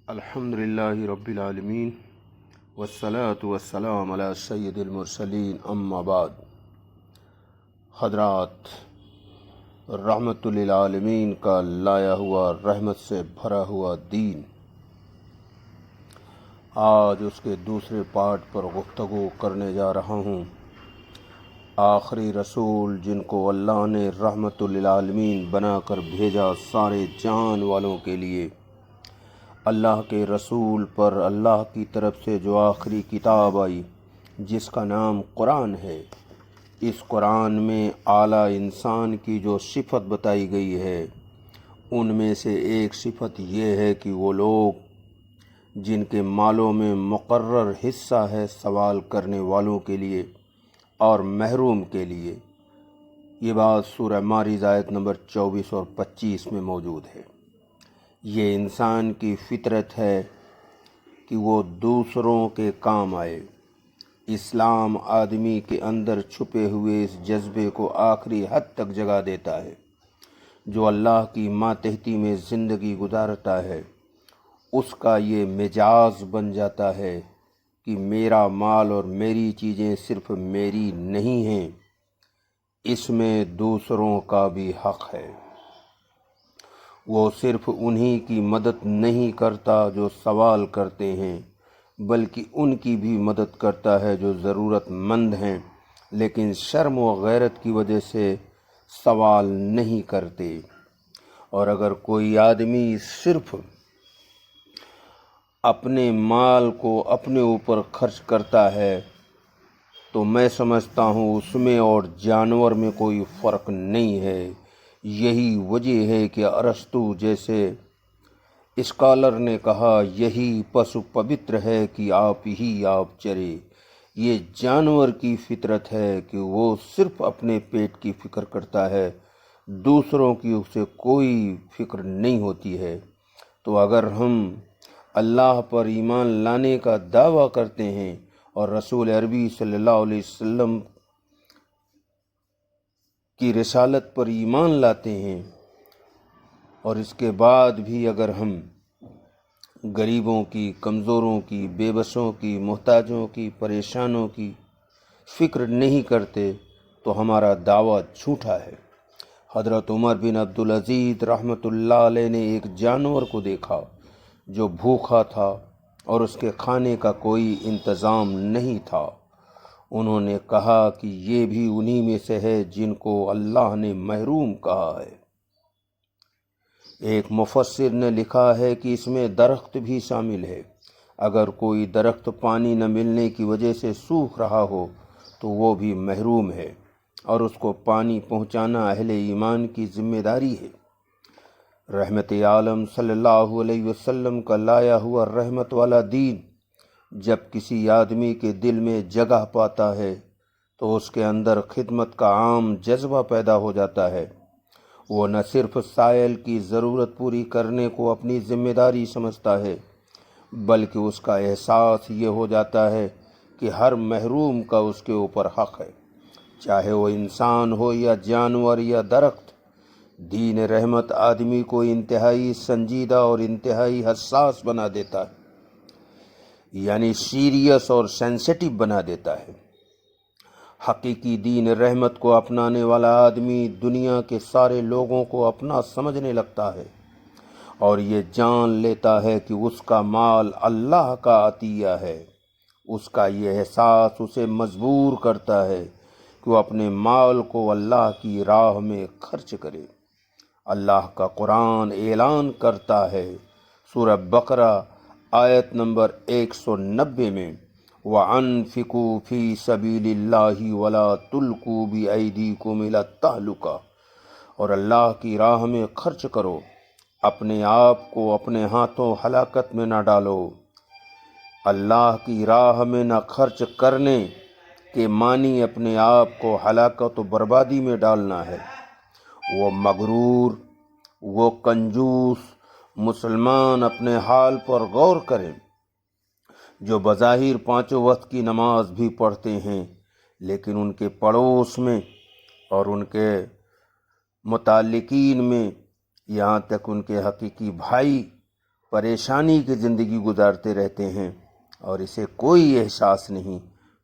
الحمدللہ رب العالمین والصلاة والسلام علی سید المرسلین اما بعد۔ حضرات، رحمت للعالمین کا لایا ہوا رحمت سے بھرا ہوا دین، آج اس کے دوسرے پارٹ پر گفتگو کرنے جا رہا ہوں۔ آخری رسول جن کو اللہ نے رحمت للعالمین بنا کر بھیجا سارے جہان والوں کے لیے، اللہ کے رسول پر اللہ کی طرف سے جو آخری کتاب آئی جس کا نام قرآن ہے، اس قرآن میں اعلیٰ انسان کی جو صفت بتائی گئی ہے، ان میں سے ایک صفت یہ ہے کہ وہ لوگ جن کے مالوں میں مقرر حصہ ہے سوال کرنے والوں کے لیے اور محروم کے لیے۔ یہ بات سورہ ماعرج آیت نمبر 24 اور 25 میں موجود ہے۔ یہ انسان کی فطرت ہے کہ وہ دوسروں کے کام آئے۔ اسلام آدمی کے اندر چھپے ہوئے اس جذبے کو آخری حد تک جگا دیتا ہے۔ جو اللہ کی ماتحتی میں زندگی گزارتا ہے، اس کا یہ مزاج بن جاتا ہے کہ میرا مال اور میری چیزیں صرف میری نہیں ہیں، اس میں دوسروں کا بھی حق ہے۔ وہ صرف انہی کی مدد نہیں کرتا جو سوال کرتے ہیں، بلکہ ان کی بھی مدد کرتا ہے جو ضرورت مند ہیں لیکن شرم و غیرت کی وجہ سے سوال نہیں کرتے۔ اور اگر کوئی آدمی صرف اپنے مال کو اپنے اوپر خرچ کرتا ہے تو میں سمجھتا ہوں اس میں اور جانور میں کوئی فرق نہیں ہے۔ یہی وجہ ہے کہ ارسطو جیسے اسکالر نے کہا، یہی پشو پوتر ہے کہ آپ ہی آپ چرے۔ یہ جانور کی فطرت ہے کہ وہ صرف اپنے پیٹ کی فکر کرتا ہے، دوسروں کی اسے کوئی فکر نہیں ہوتی ہے۔ تو اگر ہم اللہ پر ایمان لانے کا دعویٰ کرتے ہیں اور رسول عربی صلی اللہ علیہ وسلم کی رسالت پر ایمان لاتے ہیں، اور اس کے بعد بھی اگر ہم غریبوں کی، کمزوروں کی، بے بسوں کی، محتاجوں کی، پریشانوں کی فکر نہیں کرتے تو ہمارا دعویٰ جھوٹا ہے۔ حضرت عمر بن عبدالعزیز رحمۃ اللہ علیہ نے ایک جانور کو دیکھا جو بھوکا تھا اور اس کے کھانے کا کوئی انتظام نہیں تھا۔ انہوں نے کہا کہ یہ بھی انہی میں سے ہے جن کو اللہ نے محروم کہا ہے۔ ایک مفسر نے لکھا ہے کہ اس میں درخت بھی شامل ہے۔ اگر کوئی درخت پانی نہ ملنے کی وجہ سے سوکھ رہا ہو تو وہ بھی محروم ہے، اور اس کو پانی پہنچانا اہل ایمان کی ذمہ داری ہے۔ رحمت عالم صلی اللہ علیہ وسلم کا لایا ہوا رحمت والا دین جب کسی آدمی کے دل میں جگہ پاتا ہے تو اس کے اندر خدمت کا عام جذبہ پیدا ہو جاتا ہے۔ وہ نہ صرف سائل کی ضرورت پوری کرنے کو اپنی ذمہ داری سمجھتا ہے، بلکہ اس کا احساس یہ ہو جاتا ہے کہ ہر محروم کا اس کے اوپر حق ہے، چاہے وہ انسان ہو یا جانور یا درخت۔ دین رحمت آدمی کو انتہائی سنجیدہ اور انتہائی حساس بنا دیتا ہے، یعنی سیریس اور سینسٹیو بنا دیتا ہے۔ حقیقی دین رحمت کو اپنانے والا آدمی دنیا کے سارے لوگوں کو اپنا سمجھنے لگتا ہے، اور یہ جان لیتا ہے کہ اس کا مال اللہ کا عطیہ ہے۔ اس کا یہ احساس اسے مجبور کرتا ہے کہ وہ اپنے مال کو اللہ کی راہ میں خرچ کرے۔ اللہ کا قرآن اعلان کرتا ہے، سورہ بقرہ آیت نمبر 190 میں، وَأَنفِقُوا فِي سَبِيلِ اللَّهِ وَلَا تُلْقُوا بِأَيْدِيكُمْ إِلَى التَّهْلُكَةِ، اور اللہ کی راہ میں خرچ کرو، اپنے آپ کو اپنے ہاتھوں ہلاکت میں نہ ڈالو۔ اللہ کی راہ میں نہ خرچ کرنے کے معنی اپنے آپ کو ہلاکت و بربادی میں ڈالنا ہے۔ وہ مغرور، وہ کنجوس مسلمان اپنے حال پر غور کریں جو بظاہر پانچوں وقت کی نماز بھی پڑھتے ہیں، لیکن ان کے پڑوس میں اور ان کے متعلقین میں، یہاں تک ان کے حقیقی بھائی پریشانی کی زندگی گزارتے رہتے ہیں اور اسے کوئی احساس نہیں،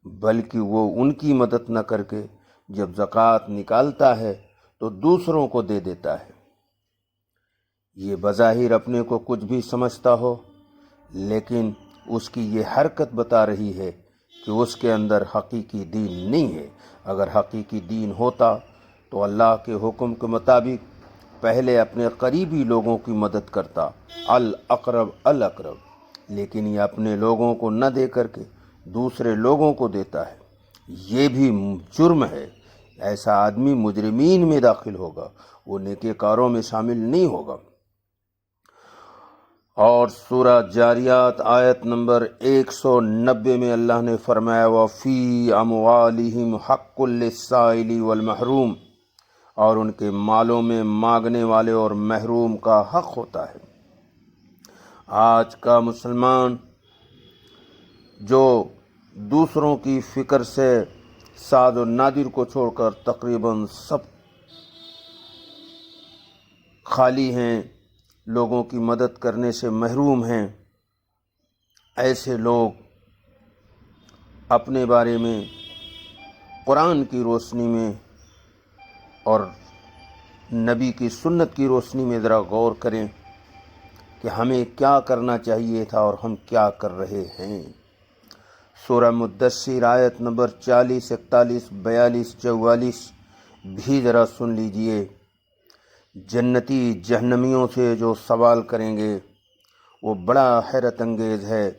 بلکہ وہ ان کی مدد نہ کر کے جب زکوٰۃ نکالتا ہے تو دوسروں کو دے دیتا ہے۔ یہ بظاہر اپنے کو کچھ بھی سمجھتا ہو، لیکن اس کی یہ حرکت بتا رہی ہے کہ اس کے اندر حقیقی دین نہیں ہے۔ اگر حقیقی دین ہوتا تو اللہ کے حکم کے مطابق پہلے اپنے قریبی لوگوں کی مدد کرتا، الاقرب الاقرب، لیکن یہ اپنے لوگوں کو نہ دے کر کے دوسرے لوگوں کو دیتا ہے۔ یہ بھی جرم ہے۔ ایسا آدمی مجرمین میں داخل ہوگا، وہ نیکوکاروں میں شامل نہیں ہوگا۔ اور سورہ جاریات آیت نمبر 190 میں اللہ نے فرمایا وَفِي أَمْوَالِهِمْ حَقٌّ لِلسَّائِلِ وَالْمَحْرُومِ، اور ان کے مالوں میں مانگنے والے اور محروم کا حق ہوتا ہے۔ آج کا مسلمان جو دوسروں کی فکر سے سعد و نادر کو چھوڑ کر تقریباً سب خالی ہیں، لوگوں کی مدد کرنے سے محروم ہیں، ایسے لوگ اپنے بارے میں قرآن کی روشنی میں اور نبی کی سنت کی روشنی میں ذرا غور کریں کہ ہمیں کیا کرنا چاہیے تھا اور ہم کیا کر رہے ہیں۔ سورہ مدثر آیت نمبر 40، 41، 42، 44 بھی ذرا سن لیجئے۔ جنتی جہنمیوں سے جو سوال کریں گے وہ بڑا حیرت انگیز ہے۔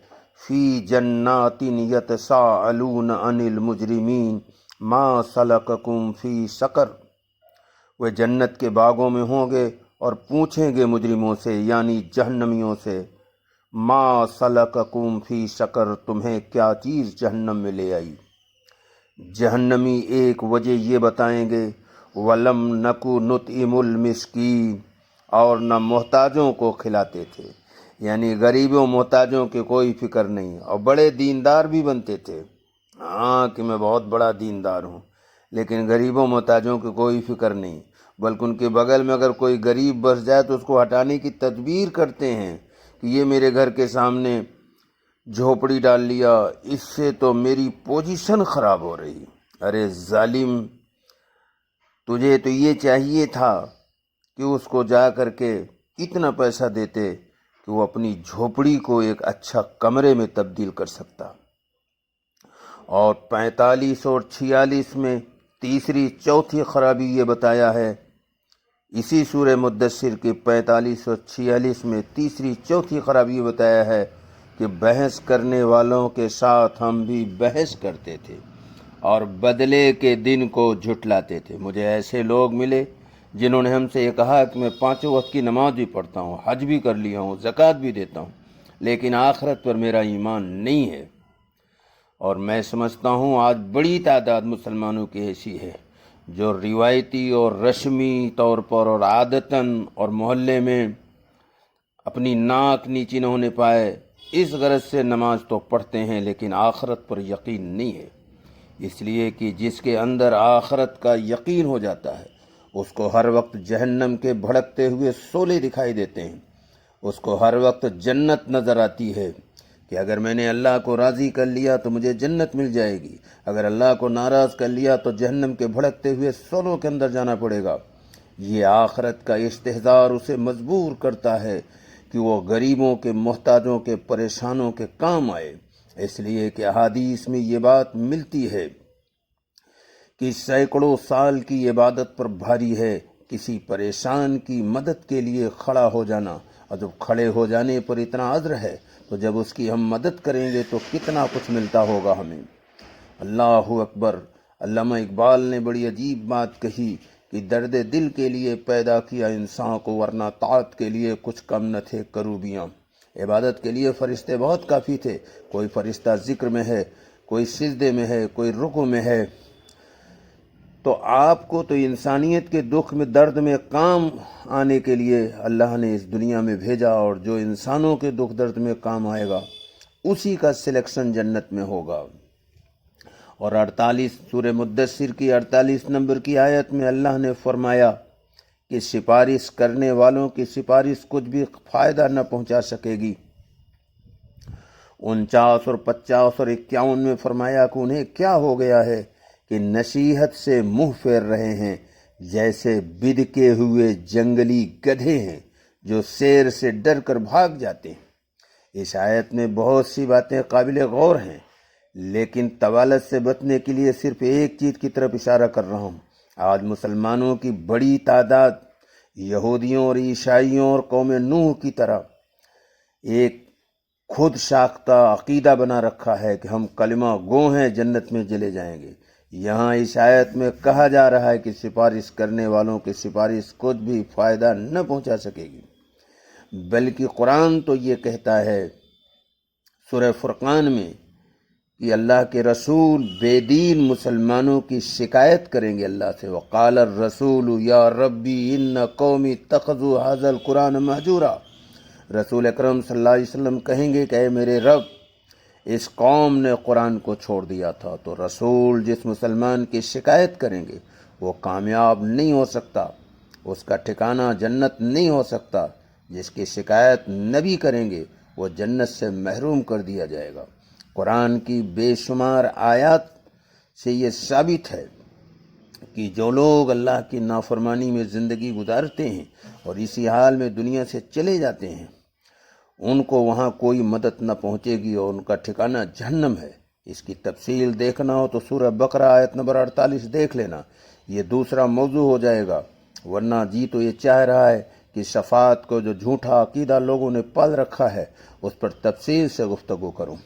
فی جنات یتساءلون عن المجرمین ما سلککم فی سقر، وہ جنت کے باغوں میں ہوں گے اور پوچھیں گے مجرموں سے یعنی جہنمیوں سے، ما سلککم فی سقر، تمہیں کیا چیز جہنم میں لے آئی؟ جہنمی ایک وجہ یہ بتائیں گے وَلَمْ نَكُ نُطْعِمُ الْمِسْكِينَ، اور نہ محتاجوں کو کھلاتے تھے، یعنی غریبوں محتاجوں کے کوئی فکر نہیں، اور بڑے دیندار بھی بنتے تھے، ہاں کہ میں بہت بڑا دیندار ہوں، لیکن غریبوں محتاجوں کی کوئی فکر نہیں، بلکہ ان کے بغل میں اگر کوئی غریب بس جائے تو اس کو ہٹانے کی تدبیر کرتے ہیں کہ یہ میرے گھر کے سامنے جھوپڑی ڈال لیا، اس سے تو میری پوزیشن خراب ہو رہی۔ ارے ظالم، تجھے تو یہ چاہیے تھا کہ اس کو جا کر کے اتنا پیسہ دیتے کہ وہ اپنی جھوپڑی کو ایک اچھا کمرے میں تبدیل کر سکتا۔ اور 45 اور 46 میں تیسری چوتھی خرابی یہ بتایا ہے، اسی سورہ مدثر کے 45 اور 46 میں تیسری چوتھی خرابی یہ بتایا ہے کہ بحث کرنے والوں کے ساتھ ہم بھی بحث کرتے تھے اور بدلے کے دن کو جھٹلاتے تھے۔ مجھے ایسے لوگ ملے جنہوں نے ہم سے یہ کہا کہ میں 5 وقت کی نماز بھی پڑھتا ہوں، حج بھی کر لیا ہوں، زکوٰۃ بھی دیتا ہوں، لیکن آخرت پر میرا ایمان نہیں ہے۔ اور میں سمجھتا ہوں آج بڑی تعداد مسلمانوں کی ایسی ہے جو روایتی اور رسمی طور پر اور عادتاً اور محلے میں اپنی ناک نیچی نہ ہونے پائے اس غرض سے نماز تو پڑھتے ہیں لیکن آخرت پر یقین نہیں ہے۔ اس لیے کہ جس کے اندر آخرت کا یقین ہو جاتا ہے اس کو ہر وقت جہنم کے بھڑکتے ہوئے شعلے دکھائی دیتے ہیں، اس کو ہر وقت جنت نظر آتی ہے کہ اگر میں نے اللہ کو راضی کر لیا تو مجھے جنت مل جائے گی، اگر اللہ کو ناراض کر لیا تو جہنم کے بھڑکتے ہوئے شعلوں کے اندر جانا پڑے گا۔ یہ آخرت کا استحضار اسے مجبور کرتا ہے کہ وہ غریبوں کے، محتاجوں کے، پریشانوں کے کام آئے، اس لیے کہ احادیث میں یہ بات ملتی ہے کہ سینکڑوں سال کی عبادت پر بھاری ہے کسی پریشان کی مدد کے لیے کھڑا ہو جانا، اور جب کھڑے ہو جانے پر اتنا عذر ہے تو جب اس کی ہم مدد کریں گے تو کتنا کچھ ملتا ہوگا ہمیں۔ اللہ اکبر۔ علامہ اقبال نے بڑی عجیب بات کہی کہ درد دل کے لیے پیدا کیا انسان کو، ورنہ طاعت کے لیے کچھ کم نہ تھے کروبیاں۔ عبادت کے لیے فرشتے بہت کافی تھے، کوئی فرشتہ ذکر میں ہے، کوئی سجدے میں ہے، کوئی رکوع میں ہے، تو آپ کو تو انسانیت کے دکھ میں، درد میں کام آنے کے لیے اللہ نے اس دنیا میں بھیجا، اور جو انسانوں کے دکھ درد میں کام آئے گا اسی کا سلیکشن جنت میں ہوگا۔ اور 48 سورہ مدثر کی 48 نمبر کی آیت میں اللہ نے فرمایا کہ سفارش کرنے والوں کی سفارش کچھ بھی فائدہ نہ پہنچا سکے گی۔ 49 اور 50 اور 51 میں فرمایا کہ انہیں کیا ہو گیا ہے کہ نصیحت سے منہ پھیر رہے ہیں، جیسے بدکے ہوئے جنگلی گدھے ہیں جو شیر سے ڈر کر بھاگ جاتے ہیں۔ اس آیت میں بہت سی باتیں قابل غور ہیں، لیکن طوالت سے بچنے کے لیے صرف ایک چیز کی طرف اشارہ کر رہا ہوں۔ آج مسلمانوں کی بڑی تعداد یہودیوں اور عیسائیوں اور قوم نوح کی طرح ایک خود ساختہ عقیدہ بنا رکھا ہے کہ ہم کلمہ گو ہیں، جنت میں چلے جائیں گے۔ یہاں اس آیت میں کہا جا رہا ہے کہ سفارش کرنے والوں کی سفارش کچھ بھی فائدہ نہ پہنچا سکے گی، بلکہ قرآن تو یہ کہتا ہے سورہ فرقان میں کہ اللہ کے رسول بے دین مسلمانوں کی شکایت کریں گے اللہ سے۔ وقال الرسول یا ربی ان قومی اتخذوا ھذا القرآن مہجورا۔ رسول اکرم صلی اللہ علیہ وسلم کہیں گے کہ اے میرے رب، اس قوم نے قرآن کو چھوڑ دیا تھا۔ تو رسول جس مسلمان کی شکایت کریں گے وہ کامیاب نہیں ہو سکتا، اس کا ٹھکانہ جنت نہیں ہو سکتا۔ جس کی شکایت نبی کریں گے وہ جنت سے محروم کر دیا جائے گا۔ قرآن کی بے شمار آیات سے یہ ثابت ہے کہ جو لوگ اللہ کی نافرمانی میں زندگی گزارتے ہیں اور اسی حال میں دنیا سے چلے جاتے ہیں، ان کو وہاں کوئی مدد نہ پہنچے گی اور ان کا ٹھکانہ جہنم ہے۔ اس کی تفصیل دیکھنا ہو تو سورہ بقرہ آیت نمبر 48 دیکھ لینا، یہ دوسرا موضوع ہو جائے گا۔ ورنہ جی تو یہ چاہ رہا ہے کہ شفاعت کو جو جھوٹا عقیدہ لوگوں نے پال رکھا ہے اس پر تفصیل سے گفتگو کروں،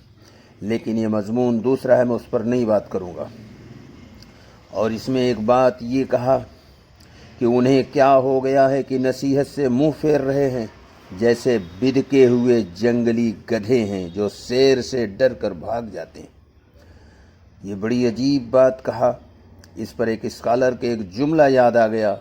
لیکن یہ مضمون دوسرا ہے، میں اس پر نہیں بات کروں گا۔ اور اس میں ایک بات یہ کہا کہ انہیں کیا ہو گیا ہے کہ نصیحت سے منہ پھیر رہے ہیں، جیسے بدکے ہوئے جنگلی گدھے ہیں جو شیر سے ڈر کر بھاگ جاتے ہیں۔ یہ بڑی عجیب بات کہا۔ اس پر ایک اسکالر کے ایک جملہ یاد آ گیا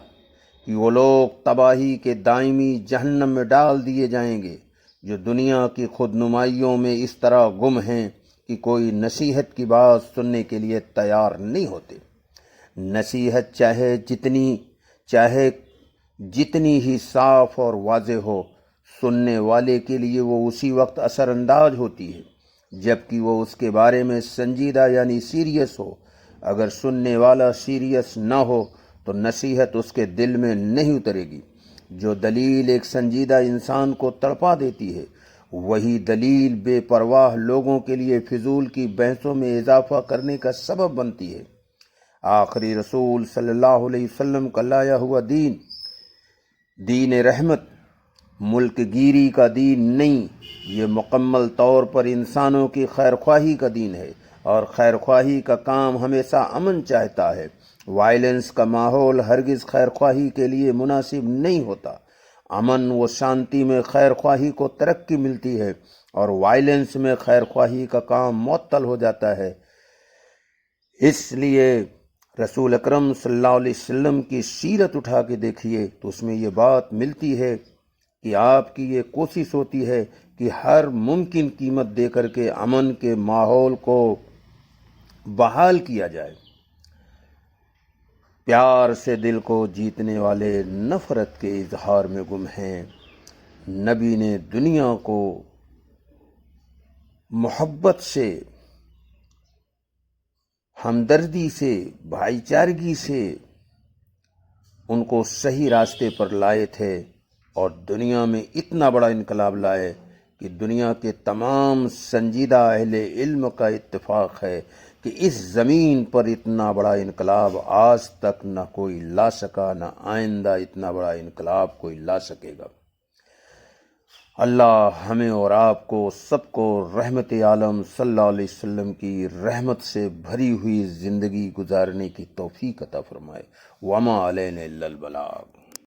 کہ وہ لوگ تباہی کے دائمی جہنم میں ڈال دیے جائیں گے جو دنیا کی خود نمائیوں میں اس طرح گم ہیں کہ کوئی نصیحت کی بات سننے کے لیے تیار نہیں ہوتے۔ نصیحت چاہے جتنی ہی صاف اور واضح ہو، سننے والے کے لیے وہ اسی وقت اثر انداز ہوتی ہے جبکہ وہ اس کے بارے میں سنجیدہ یعنی سیریس ہو۔ اگر سننے والا سیریس نہ ہو تو نصیحت اس کے دل میں نہیں اترے گی۔ جو دلیل ایک سنجیدہ انسان کو تڑپا دیتی ہے، وہی دلیل بے پرواہ لوگوں کے لیے فضول کی بحثوں میں اضافہ کرنے کا سبب بنتی ہے۔ آخری رسول صلی اللہ علیہ وسلم کا لایا ہوا دین رحمت ملک گیری کا دین نہیں، یہ مکمل طور پر انسانوں کی خیرخواہی کا دین ہے، اور خیرخواہی کا کام ہمیشہ امن چاہتا ہے۔ وائلنس کا ماحول ہرگز خیرخواہی کے لیے مناسب نہیں ہوتا۔ امن و شانتی میں خیرخواہی کو ترقی ملتی ہے اور وائلنس میں خیرخواہی کا کام معطل ہو جاتا ہے۔ اس لیے رسول اکرم صلی اللہ علیہ وسلم کی سیرت اٹھا کے دیکھیے تو اس میں یہ بات ملتی ہے کہ آپ کی یہ کوشش ہوتی ہے کہ ہر ممکن قیمت دے کر کے امن کے ماحول کو بحال کیا جائے۔ پیار سے دل کو جیتنے والے نفرت کے اظہار میں گم ہیں۔ نبی نے دنیا کو محبت سے، ہمدردی سے، بھائی چارگی سے ان کو صحیح راستے پر لائے تھے، اور دنیا میں اتنا بڑا انقلاب لائے کہ دنیا کے تمام سنجیدہ اہل علم کا اتفاق ہے کہ اس زمین پر اتنا بڑا انقلاب آج تک نہ کوئی لا سکا، نہ آئندہ اتنا بڑا انقلاب کوئی لا سکے گا۔ اللہ ہمیں اور آپ کو سب کو رحمت عالم صلی اللہ علیہ وسلم کی رحمت سے بھری ہوئی زندگی گزارنے کی توفیق عطا فرمائے۔ وما علینا الا البلاغ۔